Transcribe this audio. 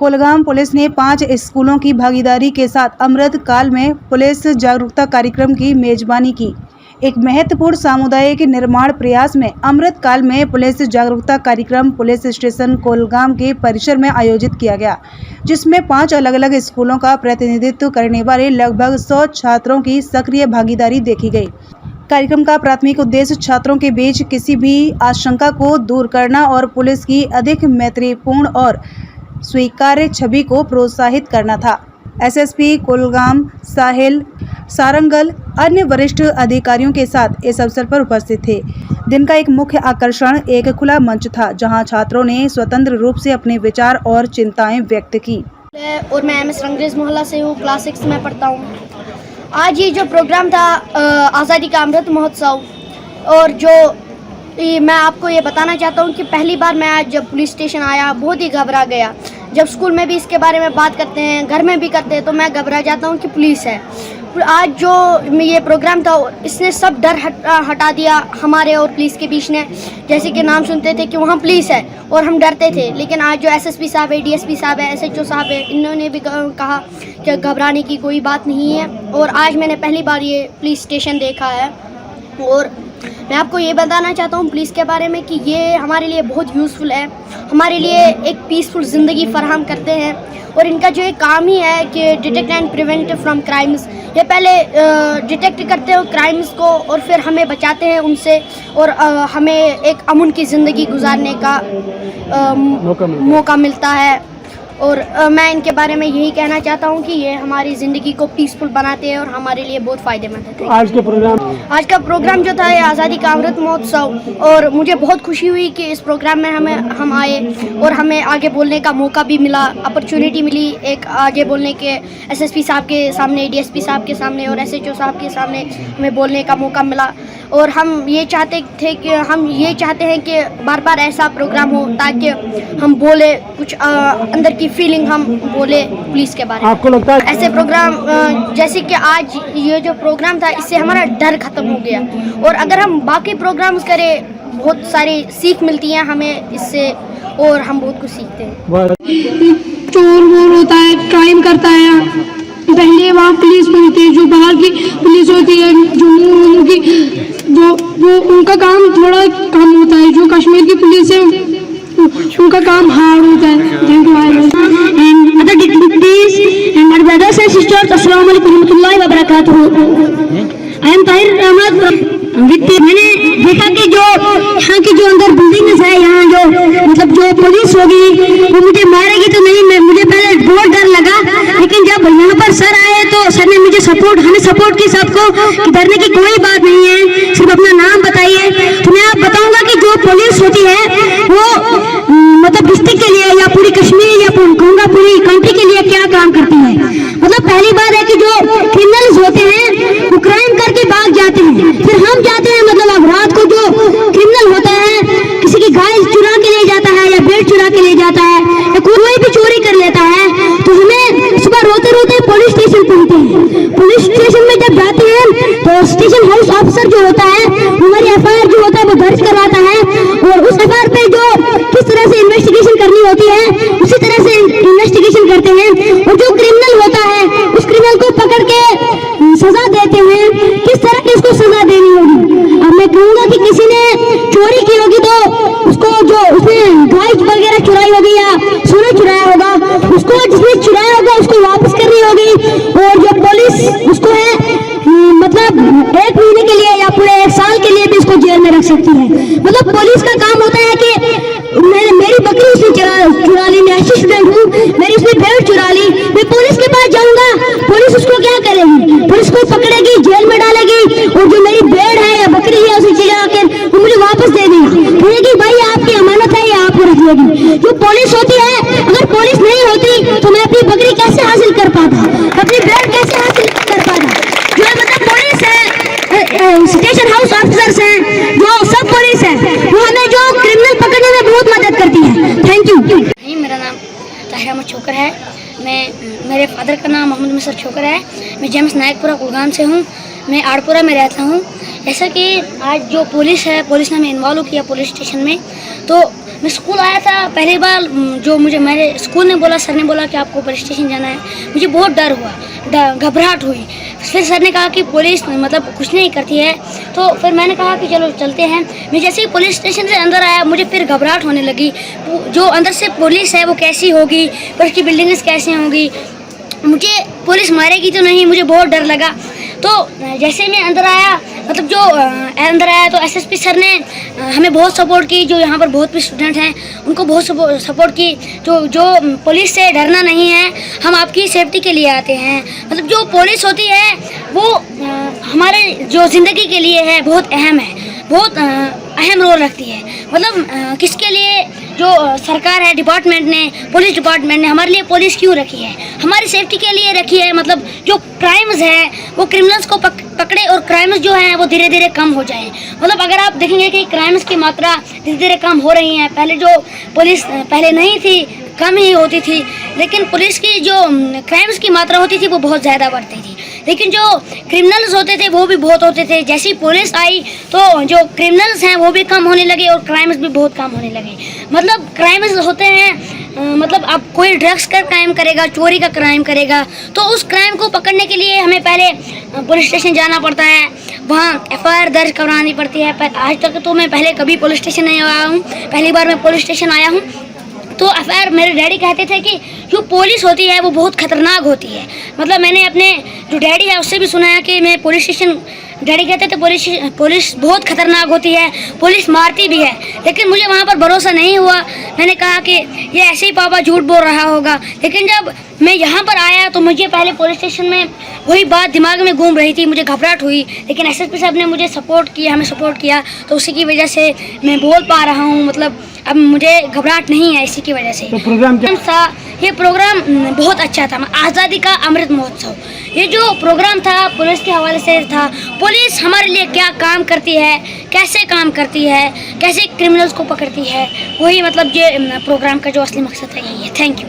Kulgam police ने 5 स्कूलों की भागीदारी के साथ अमृत काल में पुलिस जागरूकता कार्यक्रम की मेजबानी की। एक महत्वपूर्ण सामुदायिक निर्माण प्रयास में अमृत काल में पुलिस जागरूकता कार्यक्रम पुलिस स्टेशन कोलगाम के परिसर में आयोजित किया गया, जिसमें 5 अलग-अलग स्कूलों का प्रतिनिधित्व करने वाले लगभग 100 छात्रों की सक्रिय भागीदारी देखी गई। कार्यक्रम का प्राथमिक उद्देश्य छात्रों के बीच किसी भी आशंका को दूर करना और पुलिस की अधिक मैत्रीपूर्ण और स्वीकार्य छवि को प्रोत्साहित करना था। एसएसपी कोलगाम साहिल सारंगल अन्य वरिष्ठ अधिकारियों के साथ इस अवसर पर उपस्थित थे। दिन का एक मुख्य आकर्षण एक खुला मंच था, जहां छात्रों ने स्वतंत्र रूप से अपने विचार और चिंताएं व्यक्त की। और मैं एमएस रंगरेज मोहल्ला से हूँ, क्लास 6 में पढ़ता हूँ। आज ये जो प्रोग्राम था आज़ादी का अमृत महोत्सव, और जो मैं आपको ये बताना चाहता हूँ कि पहली बार मैं आज जब पुलिस स्टेशन आया बहुत ही घबरा गया। जब स्कूल में भी इसके बारे में बात करते हैं, घर में भी करते हैं, तो मैं घबरा जाता हूँ कि पुलिस है। आज जो ये प्रोग्राम था इसने सब डर हटा दिया हमारे और पुलिस के बीच ने। जैसे कि नाम सुनते थे कि वहाँ पुलिस है और हम डरते थे, लेकिन आज जो एसएसपी साहब है, डीएसपी साहब है, एसएचओ साहब है, इन्होंने भी कहा कि घबराने की कोई बात नहीं है। और आज मैंने पहली बार ये पुलिस स्टेशन देखा है। और मैं आपको ये बताना चाहता हूँ पुलिस के बारे में कि ये हमारे लिए बहुत यूज़फुल है, हमारे लिए एक पीसफुल ज़िंदगी फराहम करते हैं। और इनका जो एक काम ही है कि detect and prevent from crimes, ये पहले डिटेक्ट करते हैं क्राइम्स को और फिर हमें बचाते हैं उनसे, और हमें एक अमन की ज़िंदगी गुजारने का मौका मिलता है। और मैं इनके बारे में यही कहना चाहता हूँ कि ये हमारी ज़िंदगी को पीसफुल बनाते हैं और हमारे लिए बहुत फ़ायदेमंद है। आज का प्रोग्राम जो था ये आज़ादी का अमृत महोत्सव, और मुझे बहुत खुशी हुई कि इस प्रोग्राम में हम आए और हमें आगे बोलने का मौका भी मिला, अपॉर्चुनिटी मिली एक आगे बोलने के। एसएसपी साहब के सामने, डीएसपी साहब के सामने और एसएचओ साहब के सामने हमें बोलने का मौका मिला। और हम ये चाहते हैं कि बार बार ऐसा प्रोग्राम हो ताकि हम बोले कुछ अंदर की फीलिंग हम बोले पुलिस के बारे में। आपको लगता है ऐसे प्रोग्राम जैसे कि आज ये जो प्रोग्राम था, इससे हमारा डर खत्म हो गया। और अगर हम बाकी प्रोग्राम्स करें, बहुत सारी सीख मिलती है हमें इससे, और हम बहुत कुछ सीखते हैं। चोर वोर होता है, क्राइम करता है, पहले वहाँ पुलिस होती है, जो बाहर की पुलिस होती है, जम्मू की, वो उनका काम थोड़ा कम होता है। जो कश्मीर की पुलिस है उनका काम हार्ड होता है। Thank you and other dignitaries and my brothers and sisters, अस्सलाम वालेकुम रहमतुल्लाहि व बरकातहू। I am Tahir Ahmad. मैंने देखा कि जो यहाँ की जो अंदर बिल्डिंग्स है, यहाँ जो मतलब जो पुलिस होगी वो मुझे मारेगी तो नहीं, मुझे पहले बहुत डर लगा, लेकिन जब यहाँ पर सर आए तो सर ने मुझे हमें सपोर्ट की सबको कि डरने की कोई बात नहीं है, सिर्फ अपना नाम बताइए। तो मैं आप बताऊंगा कि जो पुलिस होती है वो मतलब डिस्ट्रिक्ट के लिए या पूरी कश्मीर या कहूँगा पूरी कंट्री के लिए क्या काम करती है। मतलब पहली बात है कि जो क्रिमिनल्स होते हैं वो क्राइम करके भाग जाते हैं, फिर हम जाते हैं, मतलब अब रात को जो क्रिमिनल होता है किसी की गाय चुरा के ले जाता है या बेड चुरा के ले जाता है या कोई भी चोरी कर लेता है, तो हमें सुबह रोते रोते पुलिस स्टेशन पहुंचते हैं। पुलिस स्टेशन में जब जाते हैं तो स्टेशन हाउस ऑफिसर जो होता है हमारी एफआईआर जो होता है वो दर्ज करवाता है, और उस एफआईआर पे जो किस तरह से इन्वेस्टिगेशन करनी होती है उसी तरह से इन्वेस्टिगेशन करते हैं। और जो क्रिमिनल होता है उस क्रिमिनल को पकड़ के सजा देते हैं, किस तरह की उसको सजा देनी होगी। अब मैं कहूँगा कि किसी ने चोरी की होगी तो उसको, जो उसने गाय वगैरह चुराई होगी या सोना चुराया होगा, उसको जिसने चुराया होगा उसको वापस करनी होगी। और जो पुलिस उसको है मतलब 1 महीने के लिए या पूरे 1 साल के लिए भी उसको जेल में रख सकती है। मतलब पुलिस का काम होता है कि मेरी बकरी उसने चुरा ली, मैं अच्छी स्टूडेंट हूँ, मेरी उसने भेड़ चुरा ली, मैं पुलिस के पास जाऊंगा, पुलिस उसको क्या करेगी, पुलिस को पकड़ेगी, जेल में डालेगी, और जो मेरी भेड़ है या बकरी है उसे चला कर वो मुझे वापस दे देगी, कहेगी भाई आपकी अमानत है, ये आपको रख लेगी। जो पुलिस होती है, अगर पुलिस नहीं होती तो मैं अपनी बकरी कैसे हासिल कर पाता, अपनी भेड़ कैसे हासिल कर पाता। जो मतलब पुलिस है, स्टेशन हाउस ऑफिसर्स हैं, जो सब पुलिस है, वो हमें जो क्रिमिनल पकड़ने में बहुत मदद करती है। Thank you. मेरा नाम ताहिर अहमद छोकर है। मेरे फादर का नाम मोहम्मद मिसर छोकर है। मैं जेम्स नायकपुरा कुलगाम से हूँ। मैं आड़पुरा में रहता हूँ। जैसा कि आज जो पुलिस है, पुलिस ने हमें इन्वॉल्व किया पुलिस स्टेशन में, तो मैं स्कूल आया था पहली बार, जो मुझे मेरे स्कूल ने बोला, सर ने बोला कि आपको पुलिस स्टेशन जाना है, मुझे बहुत डर हुआ, घबराहट हुई। फिर सर ने कहा कि पुलिस मतलब कुछ नहीं करती है, तो फिर मैंने कहा कि चलो चलते हैं। मैं जैसे ही पुलिस स्टेशन से अंदर आया, मुझे फिर घबराहट होने लगी। जो अंदर से पुलिस है वो कैसी होगी, पर उसकी बिल्डिंग्स कैसी होंगी, मुझे पुलिस मारेगी तो नहीं, मुझे बहुत डर लगा। तो जैसे मैं अंदर आया, मतलब जो अंदर आया तो एसएसपी सर ने हमें बहुत सपोर्ट की। जो यहाँ पर बहुत भी स्टूडेंट हैं उनको बहुत सपोर्ट की। जो पुलिस से डरना नहीं है, हम आपकी सेफ्टी के लिए आते हैं। मतलब जो पुलिस होती है वो हमारे जो ज़िंदगी के लिए है बहुत अहम है, बहुत अहम रोल रखती है। मतलब किसके लिए, जो सरकार है, डिपार्टमेंट ने, पुलिस डिपार्टमेंट ने हमारे लिए पुलिस क्यों रखी है, हमारी सेफ्टी के लिए रखी है। मतलब जो क्राइम्स है वो क्रिमिनल्स को पकड़े और क्राइम्स जो हैं वो धीरे धीरे कम हो जाए। मतलब अगर आप देखेंगे कि क्राइम्स की मात्रा धीरे धीरे कम हो रही है। पहले जो पुलिस पहले नहीं थी, कम ही होती थी, लेकिन पुलिस की जो क्राइम्स की मात्रा होती थी वो बहुत ज़्यादा बढ़ती थी। लेकिन जो क्रिमिनल्स होते थे वो भी बहुत होते थे। जैसी पुलिस आई तो जो क्रिमिनल्स हैं वो भी कम होने लगे और क्राइम्स भी बहुत कम होने लगे। मतलब क्राइम्स होते हैं, मतलब अब कोई ड्रग्स का क्राइम करेगा, चोरी का क्राइम करेगा, तो उस क्राइम को पकड़ने के लिए हमें पहले पुलिस स्टेशन जाना पड़ता है, वहाँ एफआईआर दर्ज करवानी पड़ती है। पर आज तक तो मैं पहले कभी पुलिस स्टेशन नहीं आया हूँ, पहली बार मैं पुलिस स्टेशन आया हूँ। तो एफआईआर, मेरे डैडी कहते थे कि जो पुलिस होती है वो बहुत ख़तरनाक होती है। मतलब मैंने अपने जो डैडी है उससे भी सुना है कि मैं पुलिस स्टेशन, डैडी कहते थे पुलिस बहुत ख़तरनाक होती है, पुलिस मारती भी है। लेकिन मुझे वहाँ पर भरोसा नहीं हुआ। मैंने कहा कि ये ऐसे ही पापा झूठ बोल रहा होगा। लेकिन जब मैं यहाँ पर आया तो मुझे पहले पुलिस स्टेशन में वही बात दिमाग में घूम रही थी, मुझे घबराहट हुई। लेकिन एसएसपी साहब ने मुझे सपोर्ट किया, हमें सपोर्ट किया, तो उसी की वजह से मैं बोल पा रहा हूँ। मतलब अब मुझे घबराहट नहीं है इसी की वजह से। तो प्रोग्राम क्या था? ये प्रोग्राम बहुत अच्छा था, आज़ादी का अमृत महोत्सव। ये जो प्रोग्राम था पुलिस के हवाले से था। पुलिस हमारे लिए क्या काम करती है, कैसे काम करती है, कैसे क्रिमिनल्स को पकड़ती है, वही मतलब ये प्रोग्राम का जो असली मकसद है यही है। Thank you.